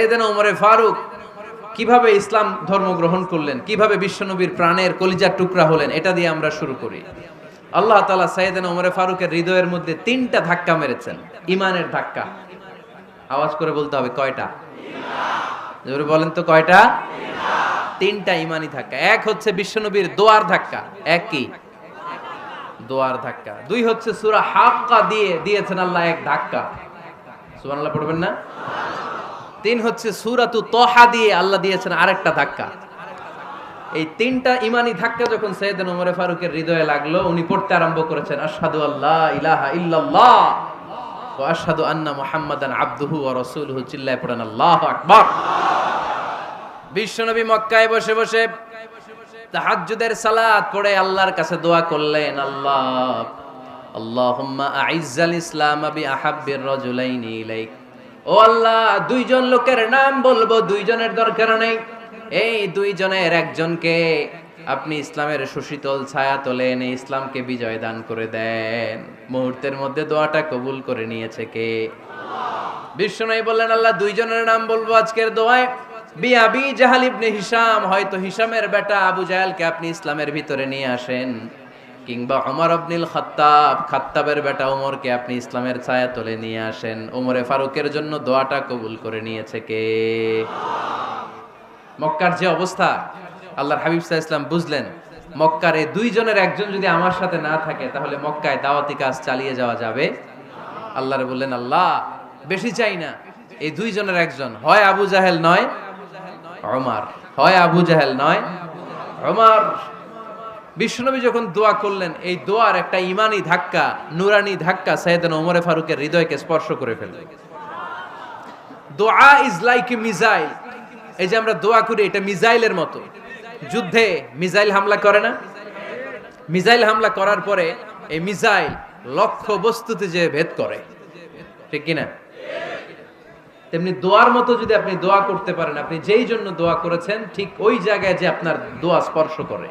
সাইয়েদনা ওমরে ফারুক কিভাবে ইসলাম ধর্ম গ্রহণ করলেন, কিভাবে বিশ্বনবীর প্রাণের কলিজার টুকরা হলেন, এটা দিয়ে আমরা শুরু করি। আল্লাহ তাআলা সাইয়েদনা ওমরে ফারুকের হৃদয়ের মধ্যে 3টা ধাক্কা মেরেছেন, ইমানের ধাক্কা। আওয়াজ করে বলতে হবে কয়টা? জোরে বলেন তো কয়টা? 3টা ইমানি ধাক্কা। এক হচ্ছে বিশ্বনবীর দোয়ার ধাক্কা, এক কি? দোয়ার ধাক্কা। 2 হচ্ছে সূরা হাক্কা দিয়ে দিয়েছেন আল্লাহ এক ধাক্কা, সুবহানাল্লাহ পড়বেন না? 3 হচ্ছে সূরাতু তাহা দিয়ে আল্লাহ দিয়েছেন আরেকটা ধাক্কা। এই 3টা ইমানি ধাক্কা যখন সাইয়েদনা ওমর ফারুকের হৃদয়ে লাগলো, উনি পড়তে আরম্ভ করেছেন আশহাদু আল্লা ইলাহা ইল্লাল্লাহ ওয়া আশহাদু আন্না মুহাম্মাদান আবদুহু ওয়া রাসূলুহু, চিল্লায়ে পড়েন আল্লাহু আকবার। বিশ্বনবী মক্কায় বসে বসে তাহাজ্জুদের সালাত পড়ে আল্লাহর কাছে দোয়া করলেন, আল্লাহুম্মা আইজ্জাল ইসলাম বিআহাব্বির রাজুলাইনি ইলাইক। ও আল্লাহ, 2 জন লোকের নাম বলবো, 2 জনের দরকার নেই, এই 2 জনের একজনকে আপনি ইসলামের সুশীতল ছায়া তলে এনে ইসলামকে বিজয় দান করে দেন। মুহূর্তের মধ্যে দোয়াটা কবুল করে নিয়েছে কে? বিশ্বনবী বললেন, আল্লাহ 2 জনের নাম বলবো আজকের দোয়ায়। আবি জাহাল ইবনে হিশাম, হয়তো হিশামের বেটা আবু জাহেলকে আপনি ইসলামের ভিতরে নিয়ে আসেন, কিংবা ওমর ইবনুল খাত্তাব, খাত্তাবের বেটা ওমরকে আপনি ইসলামের ছায়া তলে নিয়ে আসেন। ওমরে ফারুকের জন্য দোয়াটা কবুল করে নিয়েছে কে? মক্কার যে অবস্থা, আল্লাহর হাবিব সাল্লাল্লাহু আলাইহি ওয়াসাল্লাম বুঝলেন মক্কার এই 2 জনের একজন যদি আমার সাথে না থাকে তাহলে মক্কায় দাওয়াতি কাজ চালিয়ে যাওয়া যাবে। আল্লাহরে বললেন, আল্লাহ বেশি চাই না, এই 2 জনের একজন, হয় আবু জাহেল নয় ওমর, হয় আবু জাহেল নয় ওমর। বিশ্বনবী যখন দোয়া করলেন, এই দোয়ার একটা ইমানি ধাক্কা, নুরানি ধাক্কা সাইয়েদনা ওমরে ফারুকের হৃদয়কে স্পর্শ করে ফেলল। দোয়া ইজ লাইক এ মিসাইল। এই যে আমরা দোয়া করি, এটা মিসাইলের মতো। যুদ্ধে মিসাইল হামলা করে না? মিসাইল হামলা করার পরে এই মিসাইল লক্ষ্য বস্তুতে যে ভেদ করে, ঠিক কিনা? তেমনি দোয়ার মতো যদি আপনি দোয়া করতে পারেন, আপনি যেই জন্য দোয়া করেছেন ঠিক ওই জায়গায় যে আপনার দোয়া স্পর্শ করে।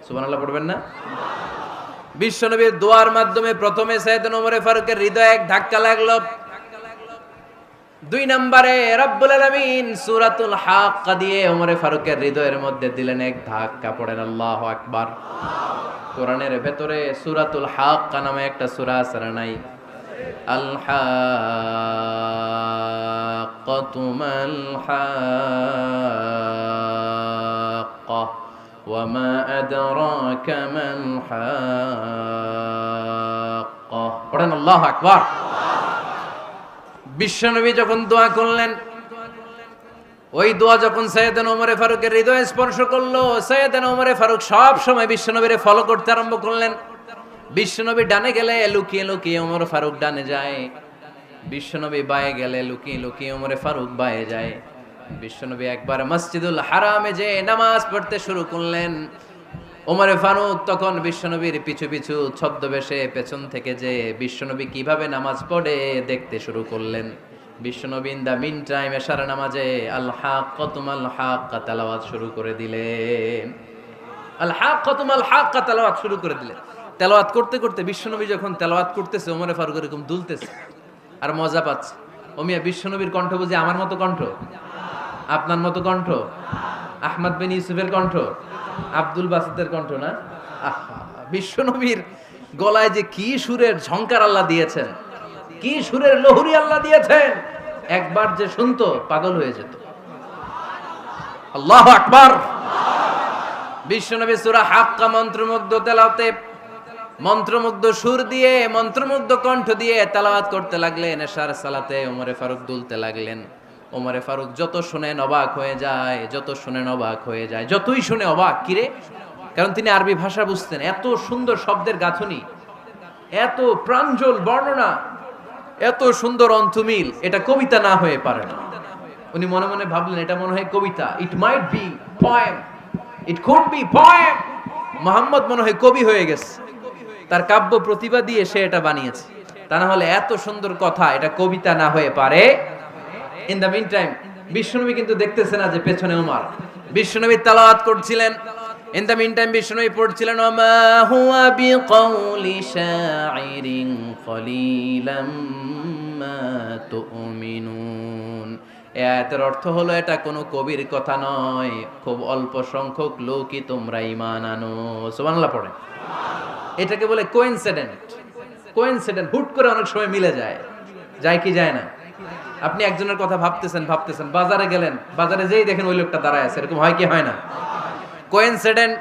সুবহানাল্লাহ পড়বেন না? বিশ্বনবীর দোয়ার মাধ্যমে প্রথমে সাইয়েদনা ওমর ফারুকের হৃদয়ে এক ধাক্কা লাগলো। 2 নম্বরে রব্বুল আলামিন সূরাতুল হাক্কা দিয়ে ওমর ফারুকের হৃদয়ের মধ্যে দিলেন এক ধাক্কা। পড়েন আল্লাহু আকবার। কোরআনের ভেতরে সূরাতুল হাক্কা নামে একটা সূরা আছে না নাই? আল হাক্কাতু মাল হাক্কা ওয়া মা আদরাকা মাল হাক্কা। পড়েন আল্লাহু আকবার। বিশ্বনবী যখন দোয়া করলেন, ওই দোয়া যখন সাইয়েদনা ওমর ফারুকের হৃদয়ে স্পর্শ করলো, সাইয়েদনা ওমর ফারুক সব সময় বিশ্বনবীরে ফলো করতে আরম্ভ করলেন। বিশ্বনবী ডানে গেলে লুকিয়ে লুকিয়ে ওমর ফারুক ডানে যায়, বিশ্বনবী বায়ে গেলে লুকিয়ে লুকিয়ে ওমর ফারুক বায়ে যায়। বিশ্বনবী একবার মসজিদুল হারামে যে নামাজ পড়তে শুরু করলেন, ওমর ফারুক তখন বিশ্বনবীর পিছু পিছু ছদ্মবেশে পেছন থেকে যে বিশ্বনবী কিভাবে নামাজ পড়ে দেখতে শুরু করলেন। বিশ্বনবী ইন দা মিন টাইম এশার নামাজে আল হাক্কাতু মাল হাক্কা তেলাওয়াত শুরু করে দিলেন। আল হাক্কাতু মাল হাক্কা তেলাওয়াত শুরু করে দিলেন। তেলাওয়াত করতে করতে বিশ্বনবী যখন তেলাওয়াত করতেছে, ওমর ফারুক এরকম দুলতেছে আর মজা পাচ্ছে। ও মিয়া, বিশ্বনবীর কণ্ঠ বুঝি আমার মতো কণ্ঠ? আপনার মতো কণ্ঠ? আহমদ বিন ইউসুফের কণ্ঠ? আব্দুল বাসিতের কণ্ঠ না? বিশ্বনবীর গলায় যে কি সুরের ঝংকার আল্লাহ দিয়েছেন, কি সুরের লহরী আল্লাহ দিয়েছেন, একবার যে শুনতো পাগল হয়ে যেত। আল্লাহু আকবার। বিশ্বনবী সূরা হাক্কা মন্ত্রমুগ্ধ তেলাওয়াতে, মন্ত্রমুগ্ধ সুর দিয়ে, মন্ত্রমুগ্ধ কণ্ঠ দিয়ে তেলাওয়াত করতে লাগলেন। এশার সালাতে ওমর ফারুক দুলতে লাগলেন। ওমর ফারুক যত শুনেন অবাক হয়ে যায়, যত শুনেন অবাক হয়ে যায়, যতই শুনে অবাক। কিরে? কারণ তিনি আরবি ভাষা বুঝতেন। এত সুন্দর শব্দের গাঁথনি, এত প্রাঞ্জল বর্ণনা, এত সুন্দর অন্তমিল, এটা কবিতা না হয়ে পারে না। উনি মনে মনে ভাবলেন, এটা মনে হয় কবিতা। It might be poem, it could be poem. Muhammad মনে হয় কবি হয়ে গেছে, তার কাব্য প্রতিভা দিয়ে সে এটা বানিয়েছে। তা না হলে এত সুন্দর কথা, এটা কবিতা না হয়ে পারে। ইন দ্য মিন টাইম বিশ্বনবী কিন্তু দেখতেছে না যে পেছনে ওমর। বিশ্বনবী তেলাওয়াত করছিলেন, ইন দ্য মিন টাইম বিশ্বনবী পড়ছিলেন, ওমা হুয়া বিকাউলি শাইরিন কলিলাম মা তুমিনুন এই আয়াতের অর্থ হলো এটা কোনো কবির কথা নয়, খুব অল্প সংখ্যক লোকই তোমরা ঈমান আনো। সুবহানাল্লাহ পড়ে। এটাকে বলে কোইন্সিডেন্ট। কোইন্সিডেন্ট, হুট করে অনেক সময় মিলে যায়। যায় কি যায় না? আপনি একজনের কথা ভাবতেছেন, বাজারে গেলেন, বাজারে যেই দেখেন ওই লোকটা দাঁড়ায় আছে, এরকম হয় কি হয় না? কোইন্সিডেন্ট।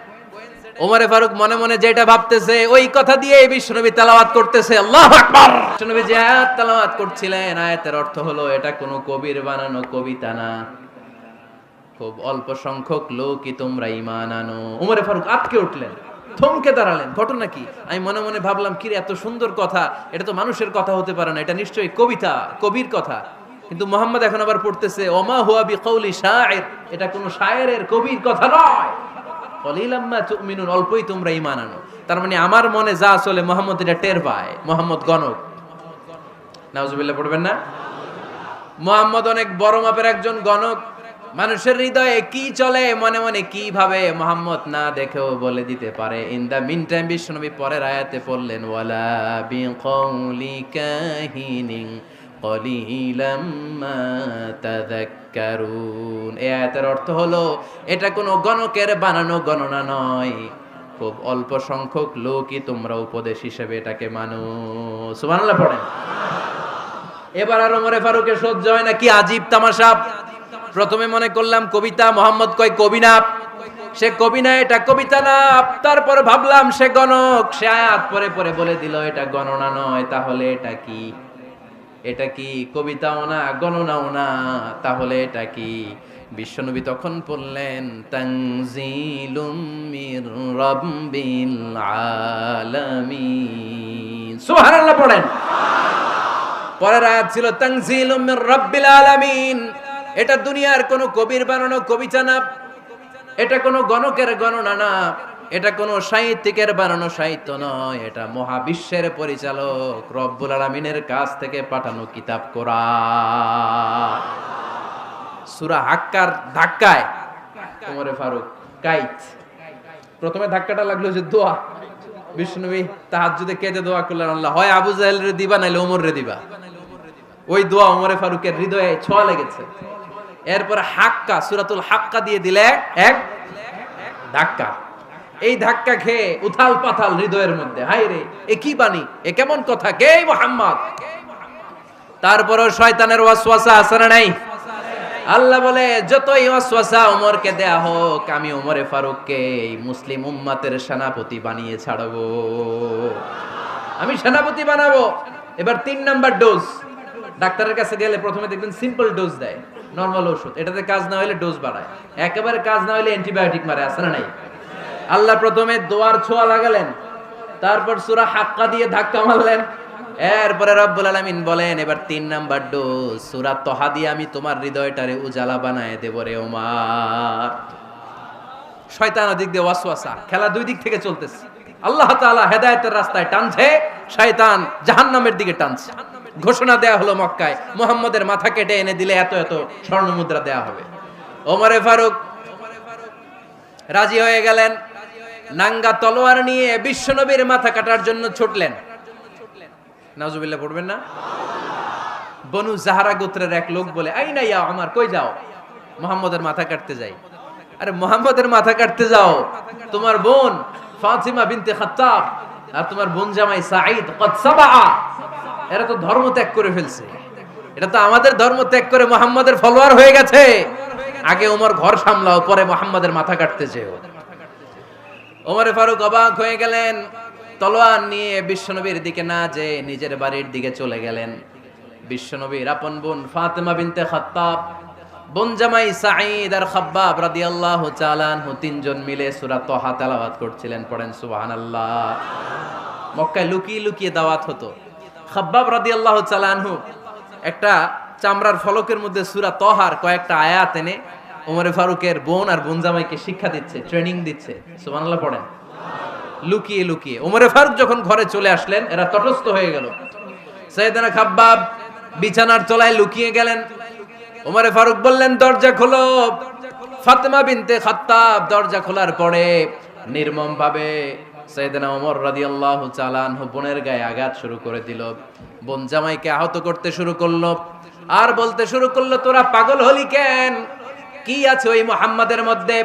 ওমরে ফারুক মনে মনে যেটা ভাবতেছে ওই কথা দিয়ে বিশ্বনবী তেলাওয়াত করতেছে, আল্লাহু আকবার। বিশ্বনবী যে আয়াত তেলাওয়াত করছিলেন, আয়াতের অর্থ হলো এটা কোনো কবির বানানো কবিতা না, খুব অল্প সংখ্যক লোকই তোমরা ঈমান আনো। ওমরে ফারুক আটকে উঠলেন, থমকে দাঁড়ালেন। ঘটনা কি? আমি মনে মনে ভাবলাম, কিরে এত সুন্দর কথা, এটা তো মানুষের কথা হতে পারে না, এটা নিশ্চয়ই কবিতা, কবির কথা। কিন্তু মুহাম্মদ এখন আবার পড়তেছে ওমা হুয়া বিকাউলি শায়ের, এটা কোনো শায়েরের, কবির কথা নয়। কলিলাম মা তুমিনুন, অল্পই তোমরা ঈমান আনো। তার মানে আমার মনে যা চলে মুহাম্মদ এটা টের পায়। মুহাম্মদ গণক। নাউজুবিল্লাহ পড়বেন না? মুহাম্মদ অনেক বড় মাপের একজন গণক। মানুষের হৃদয়ে কি চলে, মনে মনে কি ভাবে, মুহাম্মদ না দেখেও বলে দিতে পারে। ইন দা মিন টাইম বিশ্বনবী পরের আয়াতে পড়লেন ওয়ালা বিকাউলি কাহিনিন কলিলাম মা তাযাক্কারুন। এই আয়াতের অর্থ হলো এটা কোনো গণকের বানানো গণনা নয়, খুব অল্প সংখ্যক লোকই তোমরা উপদেশ হিসেবে এটাকে মানো। সুবহানাল্লাহ পড়েন। এবার আর ওমরে ফারুকের সহ্য হয় না, কি আজীব তামাশা। প্রথমে মনে করলাম কবিতা, মোহাম্মদ কয় কবি না, সে কবি না, এটা কবিতা না। তারপর ভাবলাম সে গণক, সে আয়াত পরে পরে বলে দিল এটা গণনা নয়, তাহলে এটা কি? এটা কি কবিতাও না, গণনাও না, তাহলে এটা কি? বিশ্বনবী তখন বললেন তানজিলুম মির রাব্বিল আলামিন। সুবহানাল্লাহ পড়েন। পরের আয়াত ছিল তানজিলুম মির রাব্বিল আলামিন। এটা দুনিয়ার কোনো কবির বানানো কবিতা না, এটা কোনো গণকের গণনা না, এটা কোনো সাহিত্যিকের বানানো সাহিত্য নয়, এটা মহাবিশ্বের পরিচালক রব্বুল আলামিনের কাছ থেকে পাঠানো কিতাব কোরআন। সূরা হাক্কার ধাক্কায় ওমরে ফারুক কাইত। প্রথমে ধাক্কাটা লাগলো যে দোয়া। বিশ্বনবী তাহাজ্জুদে কেঁদে দোয়া করলেন, আল্লাহ হয় আবু জাহেল রে দিবা নাইলে ওমর রে দিবা। ওই দোয়া ওমরে ফারুকের হৃদয়ে ছোঁয়া লেগেছে। এরপর হাক্কা, সূরাতুল হাক্কা দিয়ে দিলে এক ধাক্কা। এই ধাক্কা খেয়ে উথাল পাথাল হৃদয়ের মধ্যে, হায় রে এ কি বাণী, এ কেমন কথা, কে মুহাম্মদ? তারপরও শয়তানের ওয়াসওয়াসা আছে না নাই? আল্লাহ বলে যতই ওয়াসওয়াসা ওমরকে দেয়া হোক, আমি ওমরে ফারুককে এই মুসলিম উম্মতের সেনাপতি বানিয়ে ছাড়বো, আমি সেনাপতি বানাবো। এবার 3 নাম্বার ডোজ। ডাক্তারের কাছে গেলে প্রথমে দেখবেন সিম্পল ডোজ দেয়, নরমাল ওষুধ, এটাতে কাজ না হলে ডোজ বাড়ায়, একেবারে কাজ না হলে অ্যান্টিবায়োটিক মারে, আছে না নাই? আল্লাহ প্রথমে দোয়ার ছোঁয়া লাগালেন, তারপর সূরা হাক্কা দিয়ে ধাক্কা মারলেন, এরপরে রব্বুল আলামিন বলেন এবার 3 নাম্বার ডোজ সূরা তহা দিয়ে আমি তোমার হৃদয়টারে উজালা বানায় দেব রে ওমর। শয়তান ওদিক দিয়ে ওয়াসওয়াসা, খেলা দুই দিক থেকে চলতেছে। আল্লাহ তাআলা হেদায়েতের রাস্তায় টানছে, শয়তান জাহান্নামের দিকে টানছে। ঘোষণা দেয়া হলো মক্কায়, মুহাম্মদের মাথা কেটে এনে দিলে এত এত স্বর্ণ মুদ্রা দেয়া হবে। ওমরে ফারুক রাজি হয়ে গেলেন, নাঙ্গা তলোয়ার নিয়ে বিশ্বনবীর মাথা কাটার জন্য ছুটলেন। নাউজুবিল্লাহ পড়বেন না? বনু জাহরা গোত্রের এক লোক বলে, আইনা ইয়া ওমর, কই যাও? মুহাম্মদের মাথা কাটতে যাই। আরে মুহাম্মদের মাথা কাটতে যাও? তোমার বোন ফাতিমা বিনতে খাত্তাব আর তোমার বোন জামাই সাঈদ কদ সাবা, এরা তো ধর্ম ত্যাগ করে ফেলছে, এটা তো আমাদের ধর্ম ত্যাগ করে মুহাম্মদের ফলোয়ার হয়ে গেছে। আগে ওমর ঘর সামলাও, পরে মুহাম্মদের মাথা কাটতে যেও। ওমরে ফারুক অবাক হয়ে গেলেন, তলোয়ার নিয়ে বিশ্বনবীর দিকে না যে নিজের বাড়ির দিকে চলে গেলেন। বিশ্বনবীর আপন বোন ফাতিমা বিনতে খাত্তাব, বোন জামাই সাঈদ আর খাব্বাব রাদিয়াল্লাহু তাআলা আনহু, তিনজন মিলে সূরা তহা তেলাওয়াত করছিলেন। পড়েন সুবহানাল্লাহ। মক্কায় লুকিয়ে লুকিয়ে দাওয়াত হতো। খাব্বাব রাদিয়াল্লাহু তাআলা আনহু একটা চামড়ার ফলকের মধ্যে সূরা তহার কয়েকটা আয়াত এনে ওমরে ফারুকের বোন আর বোন জামাইকে শিক্ষা দিচ্ছে, ট্রেনিং দিচ্ছে। সুবহানাল্লাহ পড়েন। লুকিয়ে লুকিয়ে ওমরে ফারুক যখন ঘরে চলে আসলেন, এরা তটস্থ হয়ে গেল। সাইয়েদনা খাব্বাব বিছানার তলায় লুকিয়ে গেলেন। ওমরে ফারুক বললেন, দরজা খোলো। ফাতেমা বিনতে খাত্তাব দরজা খোলার পরে নির্মম ভাবে সাইয়েদনা ওমর রাদিয়াল্লাহু তাআলা আনহু বোনের গায়ে আঘাত শুরু করে দিল, বোন জামাইকে আহত করতে শুরু করলো। আর বলতে শুরু করলো, তোরা পাগল হলি কেন? কি আছে ওই মুহাম্মাদের মধ্যে?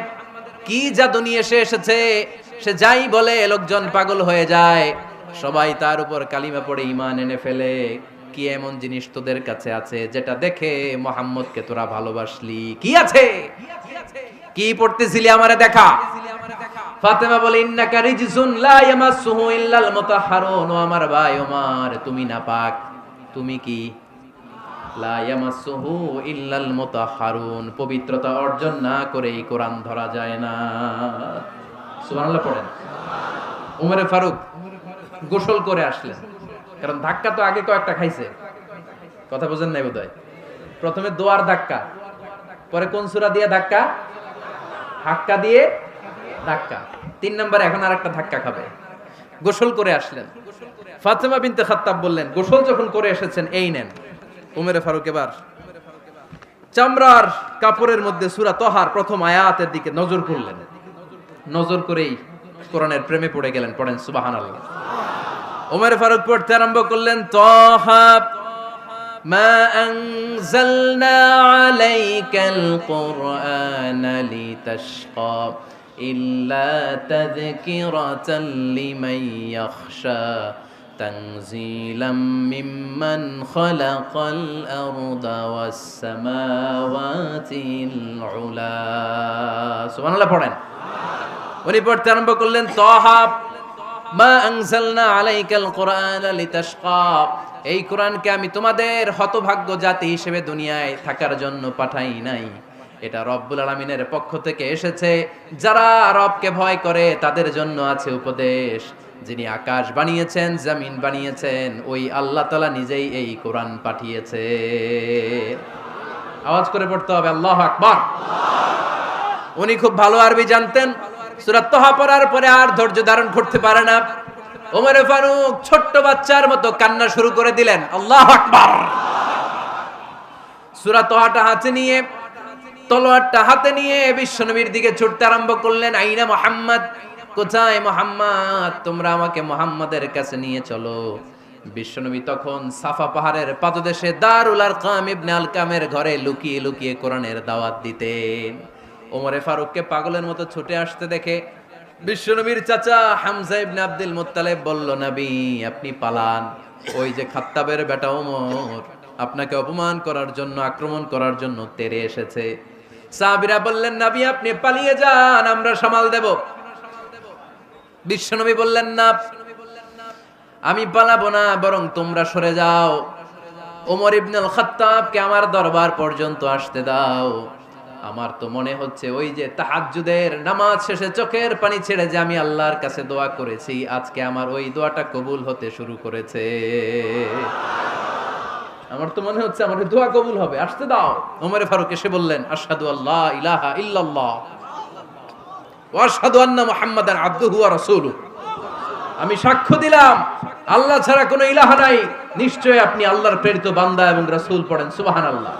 কি জাদু নিয়ে সে এসেছে? সে যাই বলে লোকজন পাগল হয়ে যায়, সবাই তার উপর কালিমা পড়ে ঈমান এনে ফেলে। কি এমন জিনিস তোদের কাছে আছে যেটা দেখে মুহাম্মদকে তোরা ভালোবাসলি? কি আছে? কি পড়তেছিলি আমারে দেখা। ফাতেমা বলে, ইন্নাকা রিজসুন লা ইয়ামাসসুহু ইল্লাল মুতাহহারুন। ও আমার ভাই ওমর, তুমি নাপাক। তুমি কি? লা ইয়ামাসসুহু ইল্লাল মুতাহহারুন, পবিত্রতা অর্জন না করে এই কোরআন ধরা যায় না। সুবহানাল্লাহ পড়েন। উমরে ফারুক গোসল করে আসলেন, কারণ ধাক্কা তো আগে কয়েকটা খাইছে। কথা বুঝেন নাই বোধহয়? প্রথমে দোয়ার ধাক্কা, পরে কোন সূরা দিয়ে ধাক্কা? হাক্কা দিয়ে ধাক্কা। 3 নম্বরে এখন আরেকটা ধাক্কা খাবে। গোসল করে আসলেন। ফাতেমা বিনতে খাত্তাব বললেন, গোসল যখন করে এসেছেন, এই নেন। উমরে ফারুক এবার চামড়ার কাপড়ের মধ্যে সূরা তহার প্রথম আয়াতের দিকে নজর করলেন। নজর করেই কোরআনের প্রেমে পড়ে গেলেন। পড়েন সুবহানাল্লাহ। উমরে ফারুক পড়তে আরম্ভ করলেন, তহা মা আনজালনা আলাইকাল কুরআনা লিতাশকা ইল্লা তাযকিরাতাল লিমান ইয়াখশা তানজিলাম মিম্মান খালাকাল আরদা ওয়াস সামাওয়াতিল উলা। সুবহানাল্লাহ পড়েন। উনি পড়তে আরম্ভ করলেন, তহা মা আনজালনা আলাইকাল কুরআনা লিতাশকা, এই কোরআনকে আমি তোমাদের হতভাগ্য জাতি হিসেবে দুনিয়ায় থাকার জন্য পাঠাই নাই। এটা রব্বুল আলামিনের পক্ষ থেকে এসেছে। যারা রবকে ভয় করে তাদের জন্য আছে উপদেশ। যিনি আকাশ বানিয়েছেন, জমিন বানিয়েছেন, ওই আল্লাহ তাআলা নিজেই এই কোরআন পাঠিয়েছে। আওয়াজ করে পড়তে হবে, আল্লাহু আকবার। উনি খুব ভালো আরবি জানতেন। সূরা তহা পড়ার পরে আর ধৈর্য ধারণ করতে পারে না। ওমরে ফারুক ছোট্ট বাচ্চার মতো কান্না শুরু করে দিলেন। আল্লাহু আকবার। সূরা তহাটা হাতে নিয়ে, তলোয়ারটা হাতে নিয়ে বিশ্বনবীর দিকে ছুটতে আরম্ভ করলেন। আইনা মুহাম্মদ, কোথায় মুহাম্মদ? তোমরা আমাকে মুহাম্মাদের কাছে নিয়ে চলো। বিশ্বনবী তখন সাফা পাহাড়ের পাদদেশে দারুল আরকাম ইবনে আলকামের ঘরে লুকিয়ে লুকিয়ে কোরআনের দাওয়াত দিতেন। ওমরে ফারুককে পাগলের মতো ছুটে আসতে দেখে বিশ্বনবীর চাচা হামজা ইবনে আব্দুল মুত্তালিব বলল, নবী আপনি পালান। ওই যে খাত্তাবের বেটা ওমর আপনাকে অপমান করার জন্য, আক্রমণ করার জন্য তেরে এসেছে। সাহাবীরা বললেন, নবী আপনি পালিয়ে যান, আমরা সামাল দেব। বিশ্বনবী বললেন, না আমি পালাবো না, বরং তোমরা সরে যাও। ওমর ইবনুল খাত্তাবকে আমার দরবার পর্যন্ত আসতে দাও। আমার তো মনে হচ্ছে ওই যে তাহাজ্জুদের নামাজ শেষে চোখের পানি ছেড়ে যে আমি আল্লাহর কাছে দোয়া করেছি, আজকে আমার ওই দোয়াটা কবুল হতে শুরু করেছে। আমার তো মনে হচ্ছে আমার দোয়া কবুল হবে, আসতে দাও। ওমর ফারুক এসে বললেন, আশহাদু আল্লা ইলাহা ইল্লাল্লাহ ওয়া আশহাদু আন্না মুহাম্মাদান আবদুহু ওয়া রাসূলুহু, আমি সাক্ষ্য দিলাম আল্লাহ ছাড়া কোনো ইলাহ নাই, নিশ্চয় আপনি আল্লাহর প্রেরিত বান্দা এবং রাসূল। পড়েন সুবহানাল্লাহ।